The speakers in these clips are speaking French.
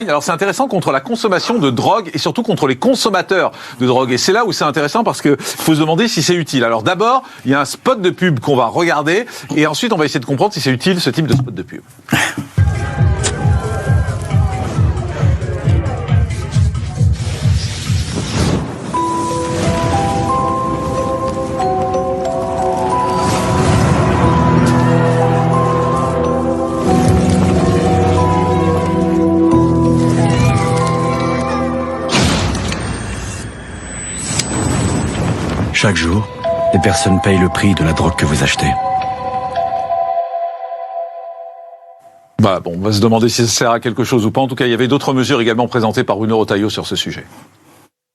Alors c'est intéressant contre la consommation de drogue et surtout contre les consommateurs de drogue. Et c'est là où c'est intéressant parce que faut se demander si c'est utile. Alors d'abord, il y a un spot de pub qu'on va regarder et ensuite on va essayer de comprendre si c'est utile ce type de spot de pub. Chaque jour, les personnes payent le prix de la drogue que vous achetez. Voilà, bon, on va se demander si ça sert à quelque chose ou pas. En tout cas, il y avait d'autres mesures également présentées par Bruno Retailleau sur ce sujet.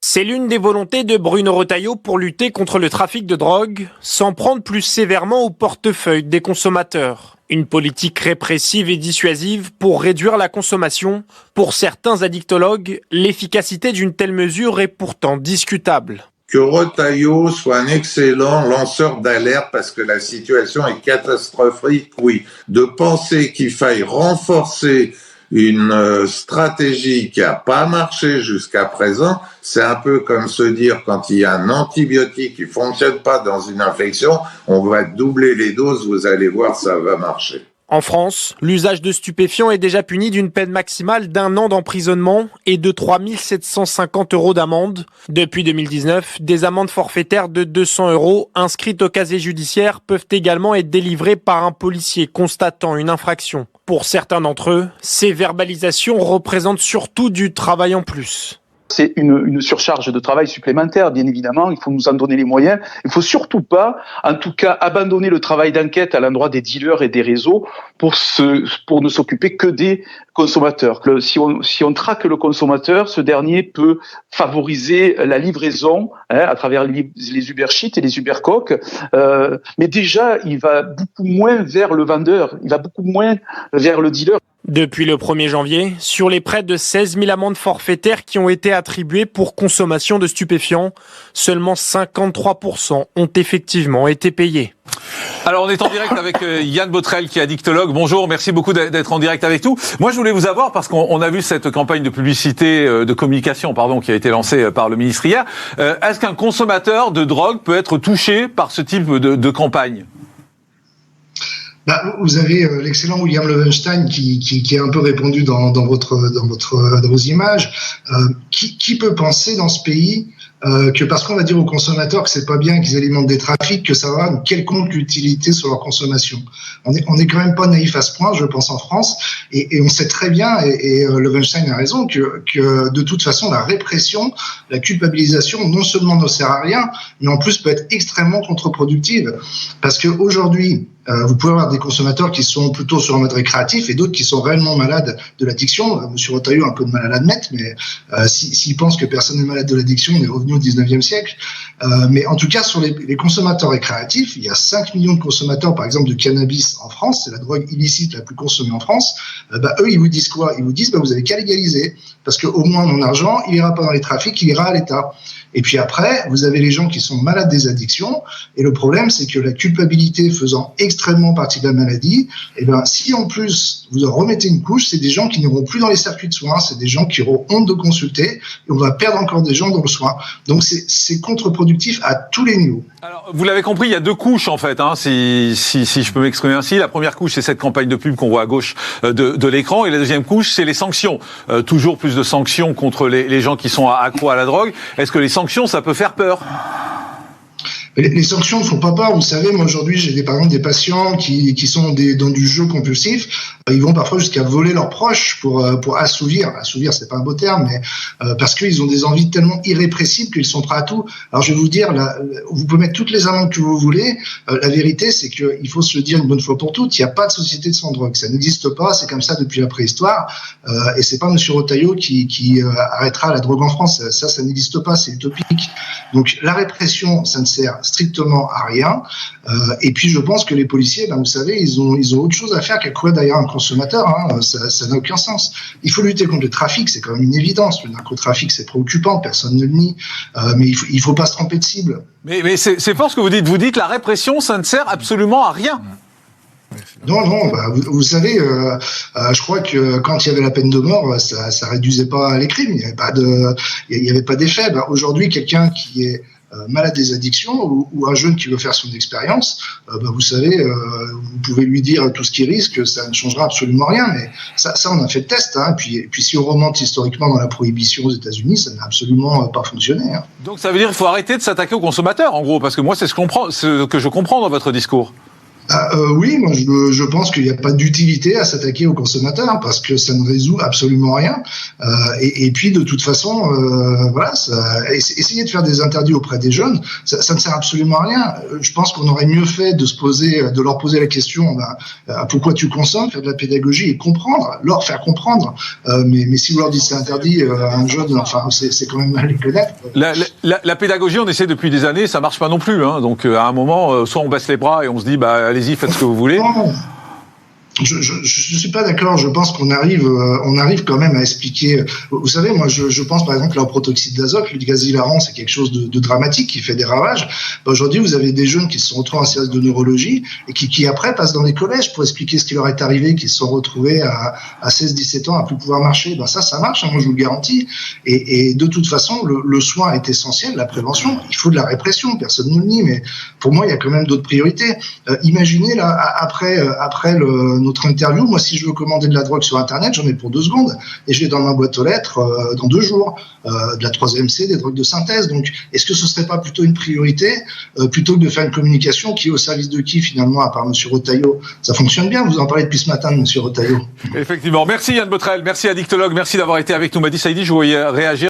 C'est l'une des volontés de Bruno Retailleau pour lutter contre le trafic de drogue, s'en prendre plus sévèrement au portefeuille des consommateurs. Une politique répressive et dissuasive pour réduire la consommation. Pour certains addictologues, l'efficacité d'une telle mesure est pourtant discutable. Que Retailleau soit un excellent lanceur d'alerte parce que la situation est catastrophique, oui. De penser qu'il faille renforcer une stratégie qui n'a pas marché jusqu'à présent, c'est un peu comme se dire quand il y a un antibiotique qui fonctionne pas dans une infection, on va doubler les doses, vous allez voir, ça va marcher. En France, l'usage de stupéfiants est déjà puni d'une peine maximale d'1 an d'emprisonnement et de 3 750 € d'amende. Depuis 2019, des amendes forfaitaires de 200 € inscrites au casier judiciaire peuvent également être délivrées par un policier constatant une infraction. Pour certains d'entre eux, ces verbalisations représentent surtout du travail en plus. C'est une surcharge de travail supplémentaire, bien évidemment. Il faut nous en donner les moyens. Il faut surtout pas, en tout cas, abandonner le travail d'enquête à l'endroit des dealers et des réseaux pour ne s'occuper que des consommateurs. Si on traque le consommateur, ce dernier peut favoriser la livraison à travers les Uber-Sheets et les Uber-Coques. Mais déjà, il va beaucoup moins vers le vendeur. Il va beaucoup moins vers le dealer. Depuis le 1er janvier, sur les près de 16 000 amendes forfaitaires qui ont été attribuées pour consommation de stupéfiants, seulement 53% ont effectivement été payés. Alors on est en direct avec Yann Botrel qui est addictologue. Bonjour, merci beaucoup d'être en direct avec nous. Moi je voulais vous avoir parce qu'on a vu cette campagne de publicité, de communication qui a été lancée par le ministre hier. Est-ce qu'un consommateur de drogue peut être touché par ce type de campagne ? Vous avez l'excellent William Lowenstein qui a un peu répondu dans vos images. Qui peut penser dans ce pays que parce qu'on va dire aux consommateurs que c'est pas bien qu'ils alimentent des trafics, que ça va avoir une quelconque utilité sur leur consommation. On est quand même pas naïf à ce point, je pense, en France, et on sait très bien, et Lowenstein a raison, que de toute façon la répression, la culpabilisation, non seulement ne sert à rien, mais en plus peut être extrêmement contre-productive, parce que aujourd'hui vous pouvez avoir des consommateurs qui sont plutôt sur un mode récréatif et d'autres qui sont réellement malades de l'addiction. Monsieur Retailleau a un peu de mal à l'admettre, mais s'il pense que personne n'est malade de l'addiction, on est revenu au 19e siècle. Mais en tout cas, sur les consommateurs récréatifs, il y a 5 millions de consommateurs, par exemple, de cannabis en France. C'est la drogue illicite la plus consommée en France. Eux, ils vous disent quoi ? Ils vous disent, vous avez qu'à légaliser. Parce que au moins, mon argent, il ira pas dans les trafics, il ira à l'État. Et puis après, vous avez les gens qui sont malades des addictions. Et le problème, c'est que la culpabilité faisant extrêmement partie de la maladie, si en plus vous en remettez une couche, c'est des gens qui n'iront plus dans les circuits de soins, c'est des gens qui auront honte de consulter, et on va perdre encore des gens dans le soin. Donc c'est contre-productif à tous les niveaux. Alors, vous l'avez compris, il y a 2 couches en fait, si je peux m'exprimer ainsi. La première couche, c'est cette campagne de pub qu'on voit à gauche de l'écran, et la deuxième couche, c'est les sanctions. Toujours plus de sanctions contre les gens qui sont accros à la drogue. Est-ce que les sanctions, ça peut faire peur ? Les sanctions ne font pas peur. Vous savez, moi aujourd'hui, j'ai par exemple des patients qui sont dans du jeu compulsif. Ils vont parfois jusqu'à voler leurs proches pour assouvir. Assouvir, c'est pas un beau terme, mais parce qu'ils ont des envies tellement irrépressibles qu'ils sont prêts à tout. Alors je vais vous dire, vous pouvez mettre toutes les amendes que vous voulez. La vérité, c'est qu'il faut se le dire une bonne fois pour toutes. Il n'y a pas de société de sans drogue. Ça n'existe pas. C'est comme ça depuis la préhistoire. Et c'est pas Monsieur Retailleau qui arrêtera la drogue en France. Ça n'existe pas. C'est utopique. Donc la répression, ça ne sert strictement à rien. Et puis je pense que les policiers, vous savez, ils ont autre chose à faire qu'à courir derrière un consommateur. Ça n'a aucun sens. Il faut lutter contre le trafic, c'est quand même une évidence. Le narcotrafic, c'est préoccupant, personne ne le nie. Mais il faut pas se tromper de cible. Mais c'est fort ce que vous dites. Vous dites la répression, ça ne sert absolument à rien. Non, vous savez, je crois que quand il y avait la peine de mort, ça réduisait pas les crimes. Il y avait pas d'effet. Aujourd'hui, quelqu'un qui est malade des addictions ou un jeune qui veut faire son expérience, vous savez, vous pouvez lui dire tout ce qu'il risque, ça ne changera absolument rien. Mais ça on a fait le test. Hein. Et puis si on remonte historiquement dans la prohibition aux États-Unis, ça n'a absolument pas fonctionné. Hein. Donc ça veut dire qu'il faut arrêter de s'attaquer aux consommateurs, en gros, parce que moi c'est ce que je comprends dans votre discours. Oui, moi je pense qu'il n'y a pas d'utilité à s'attaquer aux consommateurs parce que ça ne résout absolument rien. Et puis de toute façon, essayer de faire des interdits auprès des jeunes, ça ne sert absolument à rien. Je pense qu'on aurait mieux fait de leur poser la question pourquoi tu consommes, faire de la pédagogie et leur faire comprendre. Mais si vous leur dites c'est interdit à un jeune, enfin c'est quand même mal les connaître. La pédagogie, on essaie depuis des années, ça marche pas non plus. Hein. Donc à un moment, soit on baisse les bras et on se dit allez-y, faites ce que vous voulez. Je suis pas d'accord. Je pense qu'on arrive quand même à expliquer. Vous savez, moi, je pense par exemple à protoxyde d'azote, le gaz hilarant, c'est quelque chose de dramatique qui fait des ravages. Aujourd'hui, vous avez des jeunes qui se sont retrouvés en service de neurologie et qui après passent dans les collèges pour expliquer ce qui leur est arrivé, qui se sont retrouvés à 16-17 ans à plus pouvoir marcher. Ça marche. Hein, moi, je vous le garantis. Et de toute façon, le soin est essentiel, la prévention. Il faut de la répression. Personne ne le nie, mais pour moi, il y a quand même d'autres priorités. Imaginez là, après notre interview, moi, si je veux commander de la drogue sur Internet, j'en ai pour 2 secondes et je l'ai dans ma boîte aux lettres dans 2 jours. De la 3MC, des drogues de synthèse. Donc, est-ce que ce serait pas plutôt une priorité plutôt que de faire une communication qui est au service de qui finalement, à part M. Retailleau? Ça fonctionne bien, vous en parlez depuis ce matin de M. Retailleau. Effectivement. Merci Yann Botrel, merci addictologue, merci d'avoir été avec nous. Mehdi Saïdi, je voulais réagir.